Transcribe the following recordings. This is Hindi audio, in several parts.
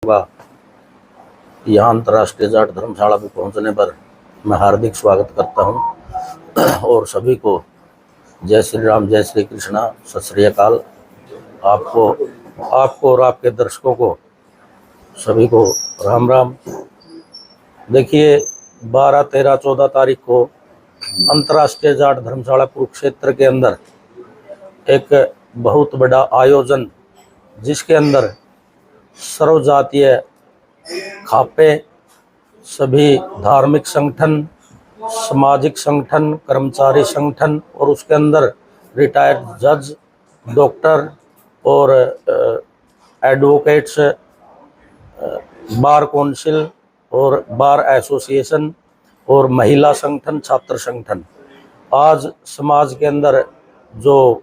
होगा। यहाँ अंतर्राष्ट्रीय जाट धर्मशाला में पहुँचने पर मैं हार्दिक स्वागत करता हूँ और सभी को जय श्री राम, जय श्री कृष्णा, सत श्री अकाल। आपको और आपके दर्शकों को सभी को राम राम। देखिए, 12, 13, 14 तारीख को अंतर्राष्ट्रीय जाट धर्मशाला कुरुक्षेत्र के अंदर एक बहुत बड़ा आयोजन, जिसके अंदर सर्वजातीय खापे, सभी धार्मिक संगठन, सामाजिक संगठन, कर्मचारी संगठन और उसके अंदर रिटायर्ड जज, डॉक्टर और एडवोकेट्स, बार काउंसिल और बार एसोसिएशन और महिला संगठन, छात्र संगठन, आज समाज के अंदर जो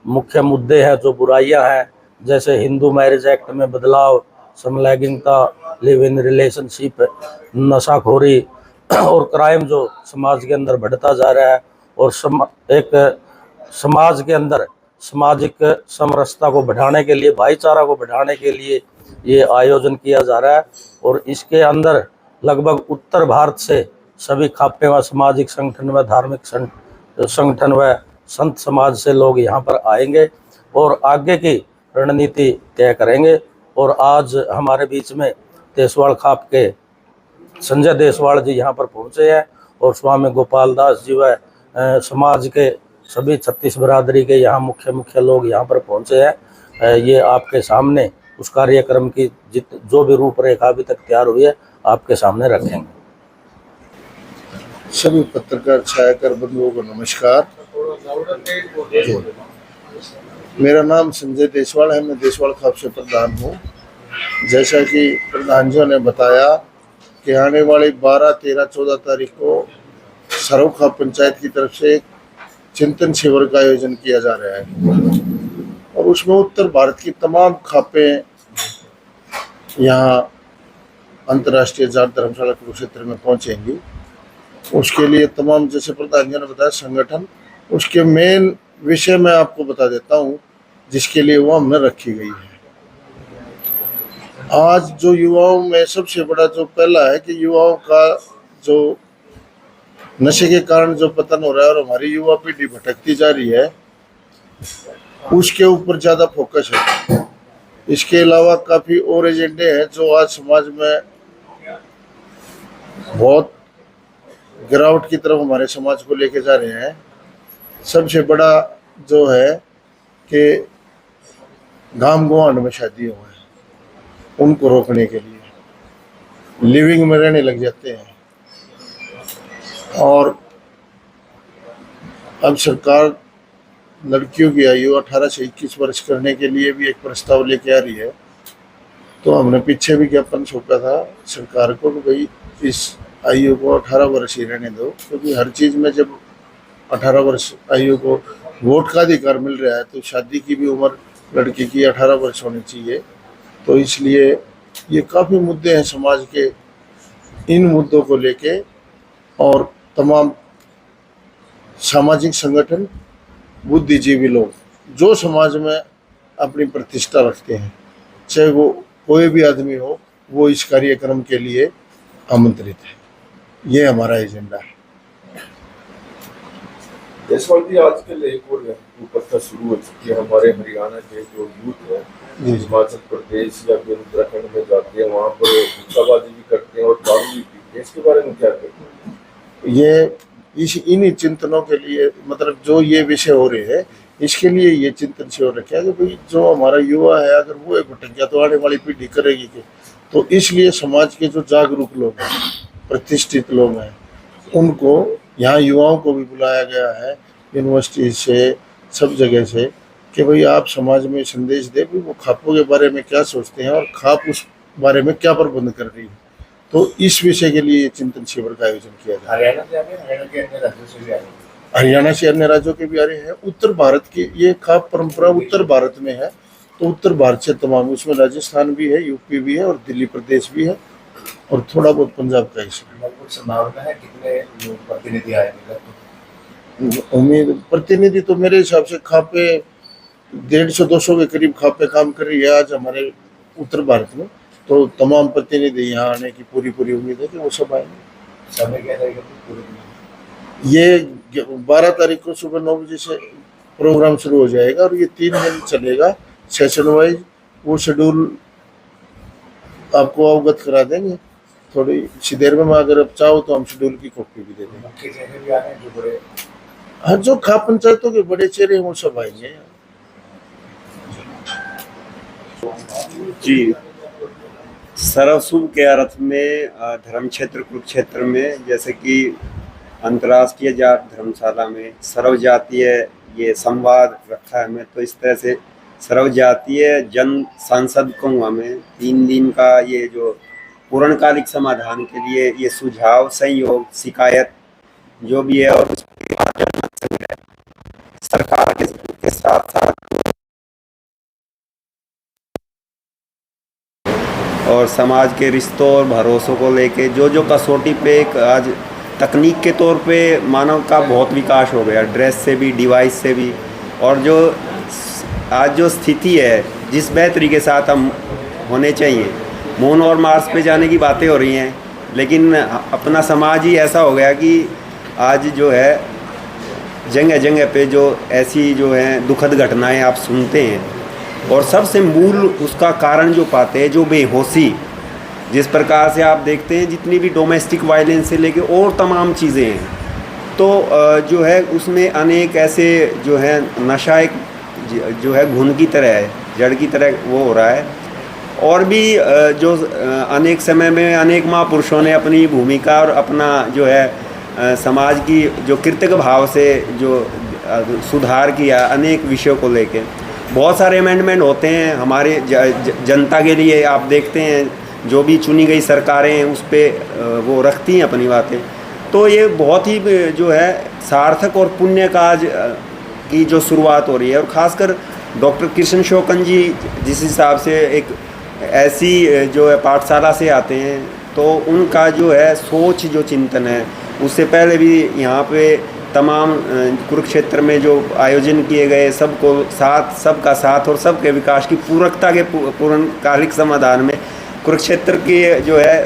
मुख्य मुद्दे हैं, जो बुराइयां हैं, जैसे हिंदू मैरिज एक्ट में बदलाव, समलैंगिकता, लिव इन रिलेशनशिप, नशाखोरी और क्राइम जो समाज के अंदर बढ़ता जा रहा है, और एक समाज के अंदर सामाजिक समरसता को बढ़ाने के लिए, भाईचारा को बढ़ाने के लिए ये आयोजन किया जा रहा है। और इसके अंदर लगभग उत्तर भारत से सभी खापे व सामाजिक संगठन व धार्मिक संगठन व संत समाज से लोग यहाँ पर आएंगे और आगे की रणनीति तय करेंगे। और आज हमारे बीच में देसवाड़ खाप के संजय देसवाड़ जी यहाँ पर पहुँचे हैं और स्वामी गोपाल दास जी व समाज के सभी 36 बरादरी के यहाँ मुख्य लोग यहाँ पर पहुँचे हैं। ये आपके सामने उस कार्यक्रम की जो भी रूपरेखा अभी तक तैयार हुई है आपके सामने रखेंगे। सभी पत्रकार छायाकर बंधुओं को नमस्कार। मेरा नाम संजय देसवाड़ है, मैं देसवाड़ खाप से प्रधान हूँ। जैसा कि प्रधान जी ने बताया कि आने वाली 12, 13, 14 तारीख को सरव खाप पंचायत की तरफ से चिंतन शिविर का आयोजन किया जा रहा है और उसमें उत्तर भारत की तमाम खापें यहाँ अंतर्राष्ट्रीय जाट धर्मशाला कुरुक्षेत्र में पहुँचेंगी। उसके लिए तमाम, जैसे प्रधान जी ने बताया, संगठन, उसके मेन विषय मैं आपको बता देता हूँ जिसके लिए वो हमने रखी गई है। आज जो युवाओं में सबसे बड़ा जो पहला है कि युवाओं का जो नशे के कारण जो पतन हो रहा है और हमारी युवा पीढ़ी भटकती जा रही है, उसके ऊपर ज़्यादा फोकस है। इसके अलावा काफ़ी और एजेंडे हैं जो आज समाज में बहुत गिरावट की तरफ हमारे समाज को लेके जा रहे हैं। सबसे बड़ा जो है कि गांव गुआंढ में शादियाँ हुए हैं, उनको रोकने के लिए लिविंग में रहने लग जाते हैं। और अब सरकार लड़कियों की आयु 18 से 21 वर्ष करने के लिए भी एक प्रस्ताव लेके आ रही है। तो हमने पीछे भी ज्ञापन सौंपा था सरकार को कि भाई इस आयु को 18 वर्ष ही रहने दो, क्योंकि हर चीज़ में जब 18 वर्ष आयु को वोट का अधिकार मिल रहा है तो शादी की भी उम्र लड़की की 18 वर्ष होनी चाहिए। तो इसलिए ये काफ़ी मुद्दे हैं समाज के। इन मुद्दों को लेके और तमाम सामाजिक संगठन, बुद्धिजीवी लोग जो समाज में अपनी प्रतिष्ठा रखते हैं, चाहे वो कोई भी आदमी हो, वो इस कार्यक्रम के लिए आमंत्रित है। ये हमारा एजेंडा है। देसवाड़ जी, आजकल एक और उपस्थिति शुरू हो चुकी है। हमारे हरियाणा के जो यूथ है, हिमाचल प्रदेश या फिर उत्तराखंड में जाते हैं, वहाँ पर हुक्काबाजी भी करते हैं और दारू भी पीते हैं। इसके बारे में क्या कहते हैं? ये इन्हीं चिंतनों के लिए, मतलब जो ये विषय हो रहे हैं, इसके लिए ये चिंतन से हो रखा है कि भाई जो हमारा युवा है, अगर वो एक भटक गया तो आने वाली पीढ़ी करेगी क्या। तो इसलिए समाज के जो जागरूक लोग हैं, प्रतिष्ठित लोग हैं, उनको यहाँ युवाओं को भी बुलाया गया है यूनिवर्सिटी से, सब जगह से, कि भाई आप समाज में संदेश दें कि वो खापों के बारे में क्या सोचते हैं और खाप उस बारे में क्या प्रबंध कर रही है। तो इस विषय के लिए चिंतन शिविर का आयोजन किया जाए। हरियाणा से अन्य राज्यों के भी आ रहे हैं। उत्तर भारत की ये खाप परंपरा उत्तर भारत में है, तो उत्तर भारत से तमाम, उसमें राजस्थान भी है, यूपी भी है और दिल्ली प्रदेश भी है और थोड़ा बहुत पंजाब का हिस्सा। संभावना है कितने प्रतिनिधि आएंगे? उम्मीद प्रतिनिधि तो मेरे हिसाब से खापे 150-200 के करीब खापे काम कर रही है आज हमारे उत्तर भारत में। तो तमाम प्रतिनिधि यहाँ आने की पूरी उम्मीद है कि वो सब आएंगे। समय क्या रहेगा पूरे दिन? ये 12 तारीख को सुबह 9 बजे से प्रोग्राम शुरू हो जाएगा और ये 3 दिन चलेगा सेशन वाइज। वो शेड्यूल आपको अवगत करा देंगे थोड़ी सी देर में। अगर आप चाहो तो हम शेड्यूल की कॉपी भी दे देंगे। मुख्य चेहरे भी आ रहे हैं जो बड़े, हाँ, जो खाप पंचायतों के बड़े चेहरे हैं वो सब आएंगे। जी, सर्वशुभ के अर्थ में धर्म क्षेत्र कुरुक्षेत्र में, जैसे कि अंतर्राष्ट्रीय जाट धर्मशाला में सर्वजातीय ये संवाद रखा है हमें, तो इस तरह से सर्वजातीय जन सांसद को हमें 3 दिन का ये जो पूर्णकालिक समाधान के लिए ये सुझाव, सहयोग, शिकायत जो भी है, और सरकार के साथ साथ और समाज के रिश्तों और भरोसों को लेके जो कसौटी पे एक आज तकनीक के तौर पे मानव का बहुत विकास हो गया, ड्रेस से भी, डिवाइस से भी, और जो आज जो स्थिति है जिस बेहतरी के साथ हम होने चाहिए, मून और मार्स पे जाने की बातें हो रही हैं, लेकिन अपना समाज ही ऐसा हो गया कि आज जो है जगह जगह पे जो ऐसी जो है दुखद घटनाएं आप सुनते हैं, और सबसे मूल उसका कारण जो पाते हैं, जो बेहोशी, जिस प्रकार से आप देखते हैं जितनी भी डोमेस्टिक वायलेंस से लेके और तमाम चीज़ें हैं, तो जो है उसमें अनेक ऐसे जो है नशा एक जो है घुन की तरह है, जड़ की तरह वो हो रहा है। और भी जो अनेक समय में अनेक महापुरुषों ने अपनी भूमिका और अपना जो है समाज की जो कृतज्ञ भाव से जो सुधार किया अनेक विषयों को लेके, बहुत सारे अमेंडमेंट होते हैं हमारे जनता के लिए। आप देखते हैं जो भी चुनी गई सरकारें हैं उस पर वो रखती हैं अपनी बातें, तो ये बहुत ही जो है सार्थक और पुण्य काज की जो शुरुआत हो रही है। और ख़ासकर डॉक्टर कृष्ण शोकन जी जिस हिसाब से एक ऐसी जो है पाठशाला से आते हैं, तो उनका जो है सोच, जो चिंतन है, उससे पहले भी यहाँ पे तमाम कुरुक्षेत्र में जो आयोजन किए गए, सबको साथ, सबका साथ और सबके विकास की पूरकता के पूर्णकालिक समाधान में कुरुक्षेत्र की जो है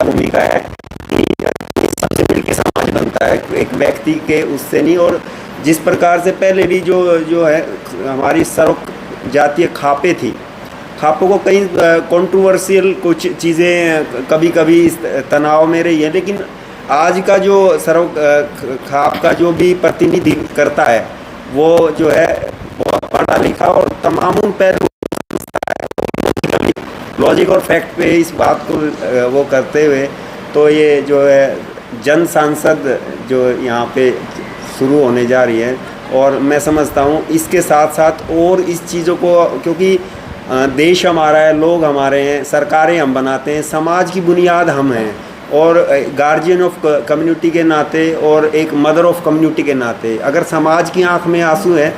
भूमिका है कि सबसे मिलकर समाज बनता है, एक व्यक्ति के उससे नहीं। और जिस प्रकार से पहले भी जो है हमारी सर्व जातीय खापें थी, खापों को कई कंट्रोवर्शियल कुछ चीज़ें कभी कभी तनाव में रही है, लेकिन आज का जो सर्व खाप का जो भी प्रतिनिधि करता है वो जो है बहुत पढ़ा लिखा और तमाम पहलू लॉजिक और फैक्ट पे इस बात को वो करते हुए, तो ये जो है जन सांसद जो यहाँ पे शुरू होने जा रही है। और मैं समझता हूँ इसके साथ साथ और इस चीज़ों को, क्योंकि देश हमारा है, लोग हमारे हैं, सरकारें हम बनाते हैं, समाज की बुनियाद हम हैं, और गार्जियन ऑफ कम्युनिटी के नाते और एक मदर ऑफ कम्युनिटी के नाते अगर समाज की आंख में आंसू है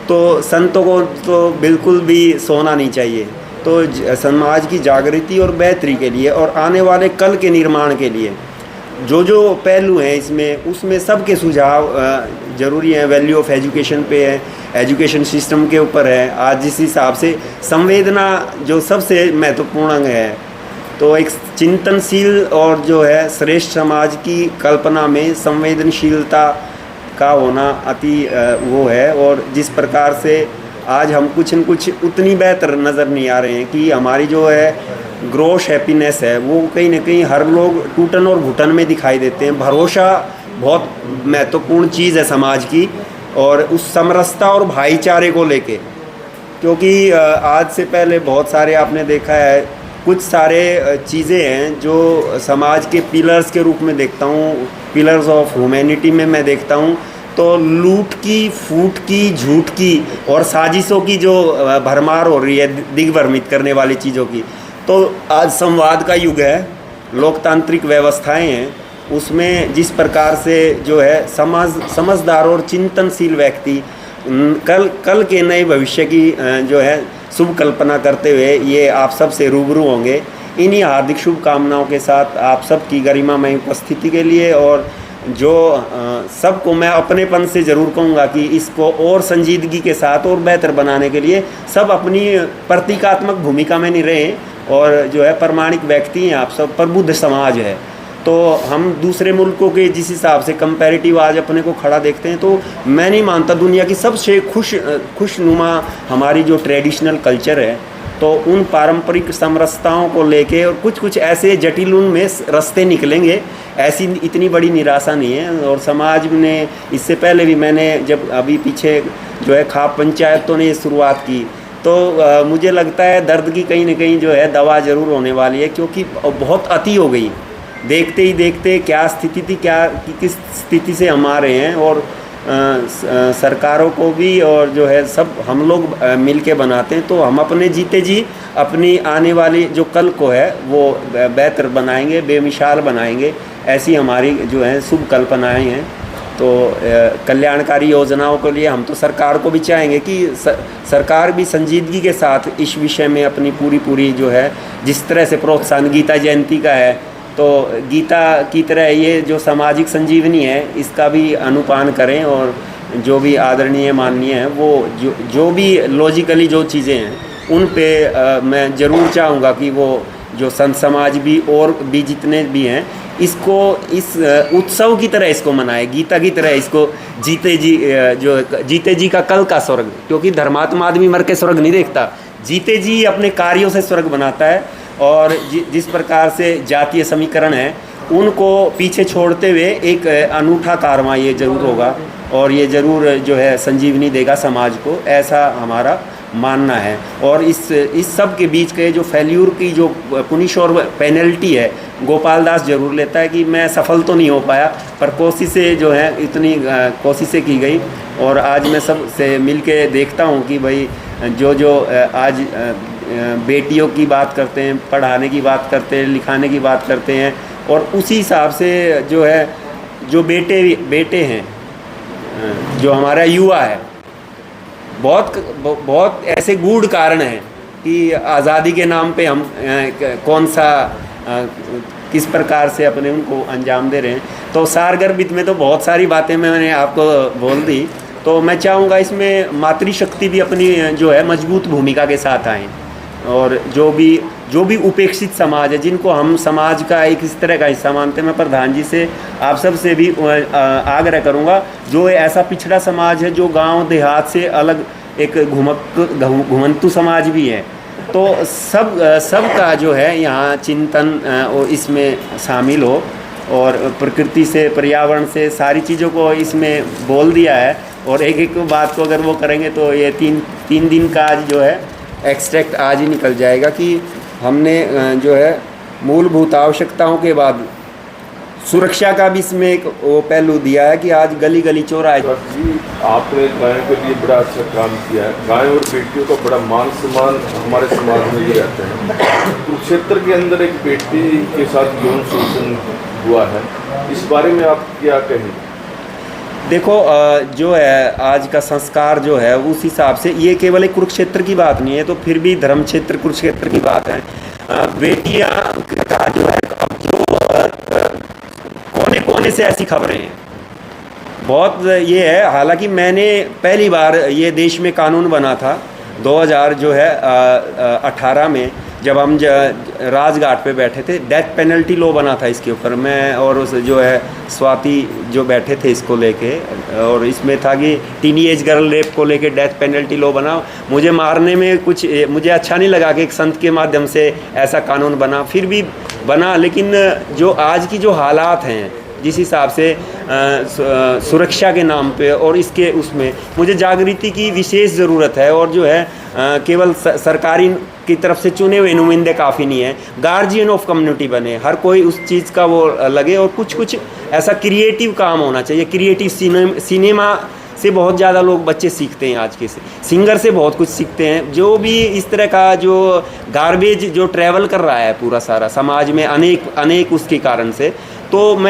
तो संतों को तो बिल्कुल भी सोना नहीं चाहिए। तो समाज की जागृति और बेहतरी के लिए और आने वाले कल के निर्माण के लिए जो पहलू हैं इसमें, उसमें सबके सुझाव ज़रूरी हैं। वैल्यू ऑफ एजुकेशन पे है, एजुकेशन सिस्टम के ऊपर है। आज जिस हिसाब से संवेदना जो सबसे महत्वपूर्ण अंग है, तो एक चिंतनशील और जो है श्रेष्ठ समाज की कल्पना में संवेदनशीलता का होना अति वो है। और जिस प्रकार से आज हम कुछ न कुछ उतनी बेहतर नज़र नहीं आ रहे हैं कि हमारी जो है ग्रोस हैप्पीनेस है वो कहीं ना कहीं हर लोग टूटन और घुटन में दिखाई देते हैं। भरोसा बहुत महत्वपूर्ण चीज़ है समाज की, और उस समरसता और भाईचारे को लेके, क्योंकि आज से पहले बहुत सारे आपने देखा है कुछ सारे चीज़ें हैं जो समाज के पिलर्स के रूप में देखता हूँ, पिलर्स ऑफ ह्यूमैनिटी में मैं देखता हूँ। तो लूट की, फूट की, झूठ की और साजिशों की जो भरमार हो रही है, दिग्भ्रमित करने वाली चीज़ों की, तो आज संवाद का युग है, लोकतांत्रिक व्यवस्थाएं हैं, उसमें जिस प्रकार से जो है समझदार और चिंतनशील व्यक्ति कल के नए भविष्य की जो है शुभ कल्पना करते हुए ये आप सब से रूबरू होंगे। इन्हीं हार्दिक शुभकामनाओं के साथ आप सब की गरिमामय उपस्थिति के लिए, और जो सबको मैं अपनेपन से ज़रूर कहूँगा कि इसको और संजीदगी के साथ और बेहतर बनाने के लिए सब अपनी प्रतीकात्मक भूमिका में नहीं रहें, और जो है प्रामाणिक व्यक्ति हैं आप सब, प्रबुद्ध समाज है। तो हम दूसरे मुल्कों के जिस हिसाब से कंपैरेटिव आज अपने को खड़ा देखते हैं, तो मैं नहीं मानता दुनिया की सबसे खुशनुमा हमारी जो ट्रेडिशनल कल्चर है, तो उन पारंपरिक समरसताओं को लेके और कुछ ऐसे जटिल उनमें रास्ते निकलेंगे, ऐसी इतनी बड़ी निराशा नहीं है। और समाज ने इससे पहले भी, मैंने जब अभी पीछे जो है खाप पंचायतों ने शुरुआत की, तो मुझे लगता है दर्द की कहीं ना कहीं जो है दवा ज़रूर होने वाली है, क्योंकि बहुत अति हो गई। देखते ही देखते क्या स्थिति थी, किस स्थिति से हम आ रहे हैं, और सरकारों को भी और जो है सब हम लोग मिल के बनाते हैं, तो हम अपने जीते जी अपनी आने वाली जो कल को है वो बेहतर बनाएंगे, बेमिसाल बनाएंगे। ऐसी हमारी जो है शुभ कल्पनाएँ हैं। तो कल्याणकारी योजनाओं के लिए हम तो सरकार को भी चाहेंगे कि सरकार भी संजीदगी के साथ इस विषय में अपनी पूरी जो है, जिस तरह से प्रोत्साहन गीता जयंती का है, तो गीता की तरह ये जो सामाजिक संजीवनी है इसका भी अनुपान करें, और जो भी आदरणीय माननीय है वो जो भी लॉजिकली जो चीज़ें हैं उन पे मैं ज़रूर चाहूँगा कि वो जो संत समाज भी और भी जितने भी हैं इसको इस उत्सव की तरह इसको मनाए, गीता की तरह इसको जीते जी का कल का स्वर्ग, क्योंकि धर्मात्मा आदमी मर के स्वर्ग नहीं देखता, जीते जी अपने कार्यों से स्वर्ग बनाता है। और जिस प्रकार से जातीय समीकरण है उनको पीछे छोड़ते हुए एक अनूठा कारवा ये ज़रूर होगा, और ये ज़रूर जो है संजीवनी देगा समाज को, ऐसा हमारा मानना है। और इस सब के बीच के जो फेल्यूर की जो पुनिश और पेनल्टी है, गोपाल दास जरूर लेता है कि मैं सफल तो नहीं हो पाया, पर कोशिशें जो है इतनी कोशिशें की गई। और आज मैं सब से मिल के देखता हूँ कि भाई जो आज बेटियों की बात करते हैं, पढ़ाने की बात करते हैं, लिखाने की बात करते हैं, और उसी हिसाब से जो है जो बेटे हैं, जो हमारा युवा है, बहुत ऐसे गूढ़ कारण हैं कि आज़ादी के नाम पे हम कौन सा किस प्रकार से अपने उनको अंजाम दे रहे हैं। तो सारगर्भित में तो बहुत सारी बातें मैंने आपको बोल दी, तो मैं चाहूँगा इसमें मातृशक्ति भी अपनी जो है मजबूत भूमिका के साथ आए, और जो भी उपेक्षित समाज है, जिनको हम समाज का एक इस तरह का हिस्सा मानते हैं, मैं प्रधान जी से आप सब से भी आग्रह करूँगा, जो ऐसा पिछड़ा समाज है जो गांव देहात से अलग एक घुमंतु समाज भी है, तो सब का जो है यहाँ चिंतन और इसमें शामिल हो, और प्रकृति से, पर्यावरण से, सारी चीज़ों को इसमें बोल दिया है। और एक बात को अगर वो करेंगे तो ये तीन दिन का आज जो है एक्सट्रैक्ट आज ही निकल जाएगा कि हमने जो है मूलभूत आवश्यकताओं के बाद सुरक्षा का भी इसमें एक वो पहलू दिया है कि आज गली गली चौराहे। जी, आपने गायों के लिए बड़ा अच्छा काम किया है। गाय और बेटियों का बड़ा मान सम्मान हमारे समाज में भी रहता है। कुरुक्षेत्र के अंदर एक बेटी के साथ यौन शोषण हुआ है, इस बारे में आप क्या कहेंगे? देखो, जो है आज का संस्कार जो है उस हिसाब से ये केवल एक कुरुक्षेत्र की बात नहीं है, तो फिर भी धर्म क्षेत्र कुरुक्षेत्र की बात है। बेटियां का जो है जो कोने कोने से ऐसी खबरें हैं, बहुत ये है। हालांकि मैंने पहली बार ये देश में कानून बना था 2018 में, जब हम राजघाट पे बैठे थे, डेथ पेनल्टी लॉ बना था इसके ऊपर। मैं और उस जो है स्वाति जो बैठे थे इसको लेके, और इसमें था कि टीनेज गर्ल रेप को लेके डेथ पेनल्टी लॉ बना। मुझे मारने में कुछ मुझे अच्छा नहीं लगा कि एक संत के माध्यम से ऐसा कानून बना, फिर भी बना। लेकिन जो आज की जो हालात हैं, जिस हिसाब से सुरक्षा के नाम पे और इसके उसमें मुझे जागृति की विशेष ज़रूरत है। और जो है केवल सरकारी की तरफ से चुने हुए नुमाइंदे काफ़ी नहीं है, गार्जियन ऑफ कम्युनिटी बने, हर कोई उस चीज़ का वो लगे, और कुछ ऐसा क्रिएटिव काम होना चाहिए। क्रिएटिव सिनेमा से बहुत ज़्यादा लोग बच्चे सीखते हैं, आज के सिंगर से बहुत कुछ सीखते हैं। जो भी इस तरह का जो गार्बेज जो ट्रैवल कर रहा है पूरा सारा समाज में अनेक उसके कारण से, तो मैं